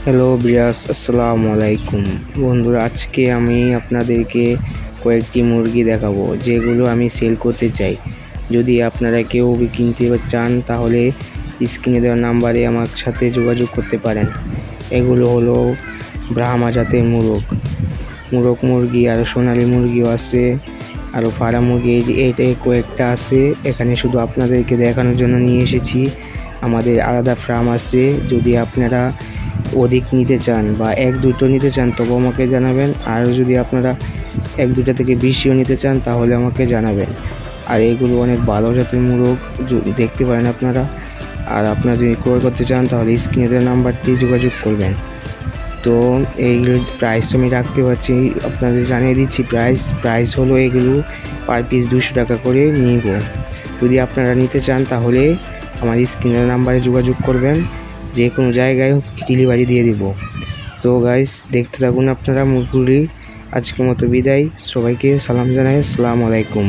Hello বিয়াস, আসসালামু আলাইকুম বন্ধুরা। আজকে আমি আপনাদেরকে কয়েকটি মুরগি দেখাবো যেগুলো আমি সেল করতে চাই। যদি আপনারা কেউ কিনতে চান তাহলে স্ক্রিনে দেওয়া নাম্বারে আমার সাথে যোগাযোগ করতে পারেন। এগুলো হলো ব্রাহ্মা জাতের মুরগ মুরগি, আর সোনালী মুরগিও আছে, আরও ফার্ম মুরগি এইটাই কয়েকটা আছে। এখানে শুধু আপনাদেরকে দেখানোর জন্য নিয়ে এসেছি। আমাদের আলাদা ফার্ম আছে। যদি আপনারা অধিক নিতে চান বা এক দুটো নিতে চান তবে আমাকে জানাবেন। আর যদি আপনারা এক দুটো থেকে বেশিও নিতে চান তাহলে আমাকে জানাবেন। আর এগুলো অনেক ভালো জাতের মুরগ, দেখতে পারেন আপনারা। আর আপনারা যদি ক্রয় করতে চান তাহলে স্ক্রিনে দেওয়া নাম্বারটি যোগাযোগ করবেন। তো এইগুলোর প্রাইস আমি রাখতে পারছি, আপনাদের জানিয়ে দিচ্ছি। প্রাইস হলো এগুলো পার পিস 200 টাকা করে নিব। যদি আপনারা নিতে চান তাহলে আমার স্ক্রিনের নাম্বারে যোগাযোগ করবেন, যে কোনো জায়গায় ডেলিভারি দিয়ে দিব। তো গাইস, দেখতে থাকুন আপনারা মুরগিগুলি। আজকের মতো বিদায়, সবাইকে সালাম জানাই, আসসালামু আলাইকুম।